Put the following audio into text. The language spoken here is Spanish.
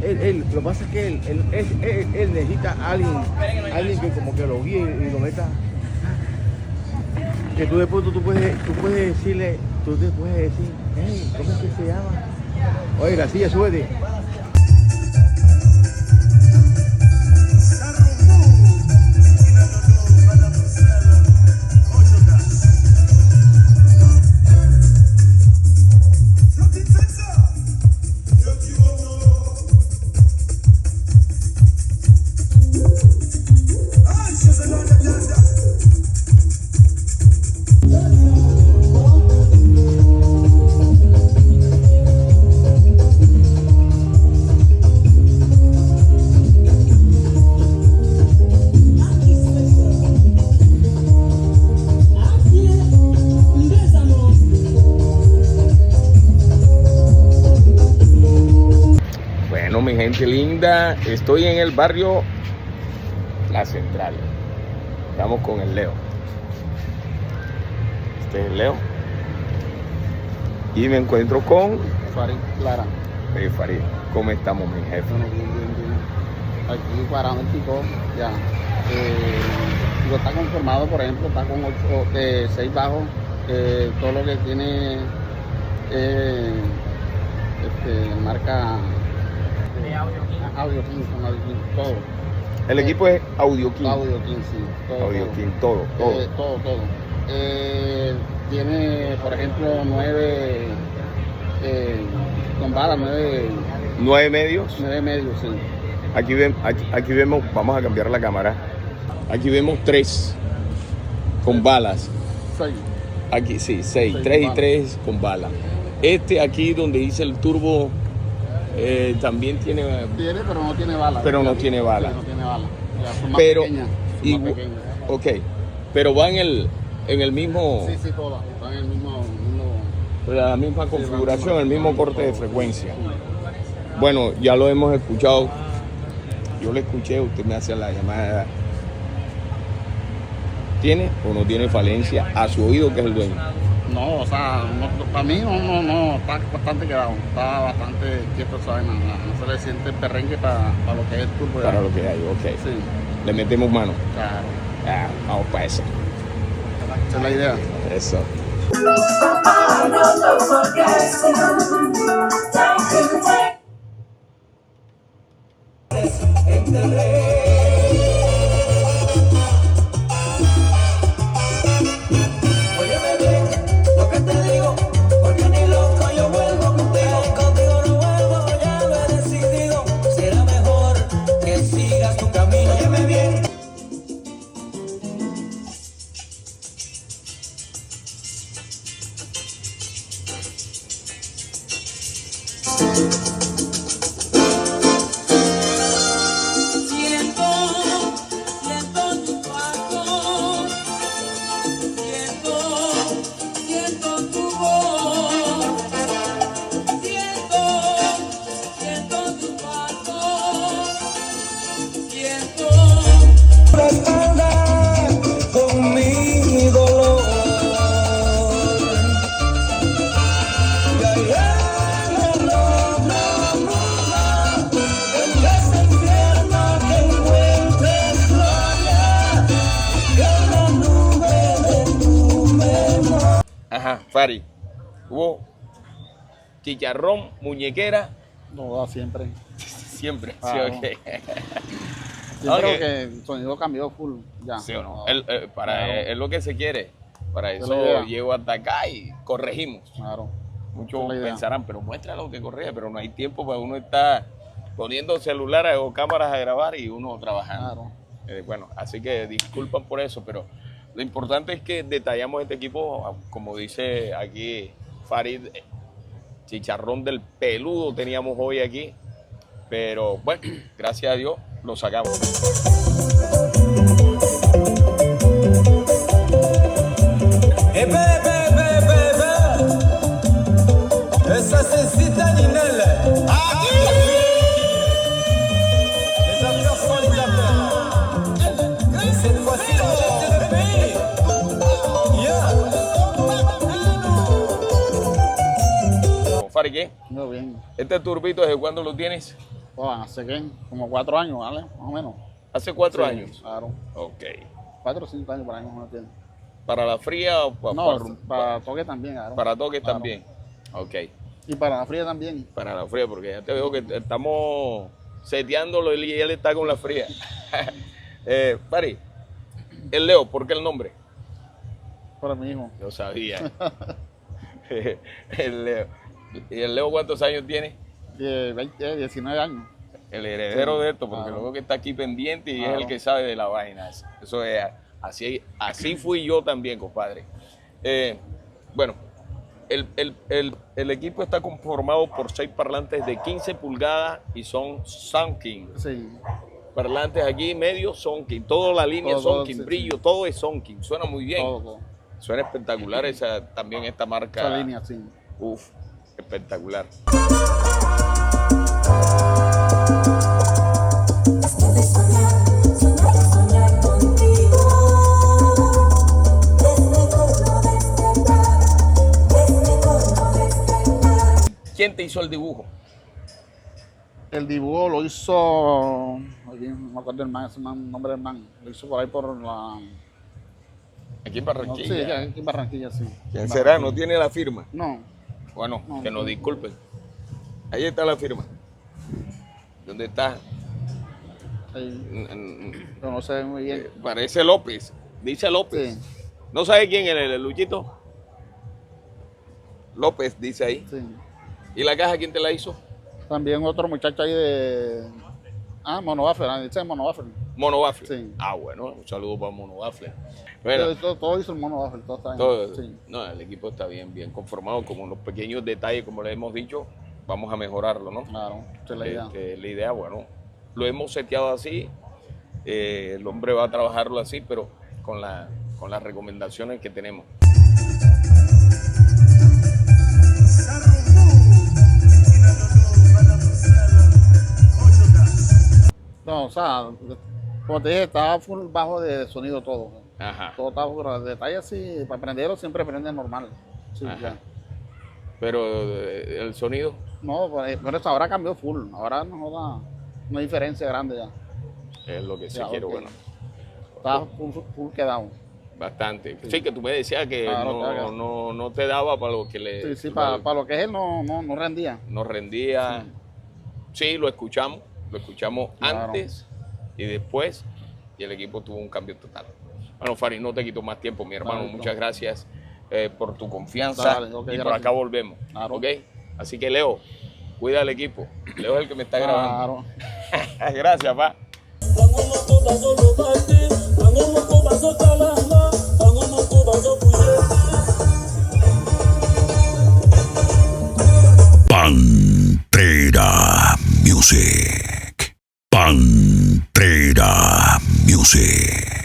Lo que pasa es que él necesita a alguien que como que lo guíe y lo meta. Que tú después tú puedes decirle, tú te puedes decir, hey, ¿cómo es que se llama? Oye, la silla, súbete. Mi gente linda, estoy en el barrio La Central. Estamos con el Leo. Este es el Leo. Y me encuentro con Farid Clara. Farid, ¿cómo estamos, mi jefe? Bueno, bien. Aquí paradójico, ya. Está conformado, por ejemplo, está con 6 bajos. Todo lo que tiene marca Audio King, todo. El equipo es Audio King. Audio King, sí. Audio King, todo. Todo. Tiene, por ejemplo, 9 con balas, 9 medios. 9 medios, sí. Aquí vemos, vamos a cambiar la cámara. Aquí vemos 3 con balas. 6. Aquí sí, 6. 3 y 3 con balas. Este aquí donde dice el turbo. También tiene, pero no tiene bala. Pero no tiene bala. Sí, no tiene bala. Ya, son más pero pequeñas. Ok, pero va en el mismo. Sí, todas. Están en el mismo La misma configuración, el mismo corte de frecuencia. Bueno, ya lo hemos escuchado. Yo lo escuché, usted me hace la llamada. ¿Tiene o no tiene falencia a su oído, que es el dueño? No, o sea, para mí no, está bastante quedado, está bastante quieto, ¿sabes? No se le siente el perrenque para lo que es el turbo. Para lo que hay, ok. Sí. Le metemos mano. Claro. Vamos para eso. Esa es la idea. Eso. Ajá, Farid, hubo chicharrón, muñequera. No, siempre. Siempre, Claro. sí, ok. Siempre que el sonido cambió full, ya. Sí o no. Claro. Es lo que se quiere. Para Esa es eso la idea. llego hasta acá y corregimos. Claro. Muchos Esa es la idea. pensarán, pero muestra lo que corrige, pero no hay tiempo para uno estar poniendo celulares o cámaras a grabar y uno trabajando. Claro. Bueno, así que disculpan por eso, pero lo importante es que detallamos este equipo, como dice aquí Farid, chicharrón del peludo teníamos hoy aquí, pero bueno, gracias a Dios lo sacamos. Esa cecita Ninelle. Les affaires sont les affaires. Et cette fois-ci, la tête de le pays. Farid, ¿qué? No, bien. ¿Este turbito desde cuándo lo tienes? Pues, hace que como 4 años, ¿vale? Más o menos. Hace 4 Sí, años. Claro. Ok. 4 o 5 años por ahí más o menos tiene. ¿Para la fría o No, para toque también, claro. para toques Claro. también? Ok. Y para la fría también. Para la fría, porque ya te veo que estamos seteándolo y él está con la fría. Pari, el Leo, ¿por qué el nombre? Para mi hijo. Yo sabía. El Leo. ¿Y el Leo cuántos años tiene? 19 años. El heredero Sí, de esto, porque claro. luego que está aquí pendiente y es Claro. el que sabe de la vaina. Eso es, así fui yo también, compadre. Bueno, el equipo está conformado por 6 parlantes de 15 pulgadas y son Soundking. Sí. Parlantes aquí medio Soundking, toda la línea Todo, Soundking, sí, brillo, sí. todo es Soundking. Suena muy bien. Todo. Suena espectacular también esta marca. Esa línea, sí. Uf, espectacular. Puedes soñar, soñar y soñar contigo. Es mejor no despertar, es mejor no despertar. ¿Quién te hizo el dibujo? El dibujo lo hizo, aquí no me acuerdo el man, ese nombre del man. Lo hizo por ahí por la... Aquí en No, Barranquilla. sí, aquí en Barranquilla, sí. ¿Quién En será? Barranquilla. ¿No tiene la firma? No. Bueno, No, que nos no. disculpen. Ahí está la firma. ¿Dónde está? Ahí, yo no sé muy bien. Parece López. Dice López. Sí, ¿No sabe quién es el Luchito? López dice ahí. sí. ¿Y la caja quién te la hizo? También otro muchacho ahí de... Mono Waffle, dice Mono Waffle. Mono Waffle. Sí. Ah, bueno, un saludo para Mono Waffle. Bueno, Todo hizo el Mono Waffle, todo está bien. todo, Sí. no, el equipo está bien conformado. Como los pequeños detalles, como le hemos dicho, vamos a mejorarlo, ¿no? Claro, esa es la idea. La idea, bueno, lo hemos seteado así, el hombre va a trabajarlo así, pero con las recomendaciones que tenemos. No, o sea, como te dije, estaba full bajo de sonido todo. Ajá. Todo estaba full, detalle así, para prenderlo siempre prende normal. Sí, Ajá. ya. Pero el sonido, No, por eso ahora cambió full. Ahora no joda, una diferencia grande ya. es lo que sí Ya, quiero, ok. bueno, Estaba full quedado. bastante. Sí, que tú me decías que Claro, claro. no te daba para lo que Sí, sí, para lo que es él no rendía. nos rendía. Sí, lo escuchamos Claro. antes y después, y el equipo tuvo un cambio total. Bueno, Fari, no te quito más tiempo, mi hermano. Claro, Muchas gracias por tu confianza. Dale, ok, y por gracias. acá volvemos. Claro. ¿Ok? Así que, Leo, cuida al equipo. Leo es el que me está grabando. Claro. Gracias, pa. Pantera Music. Pantera Music.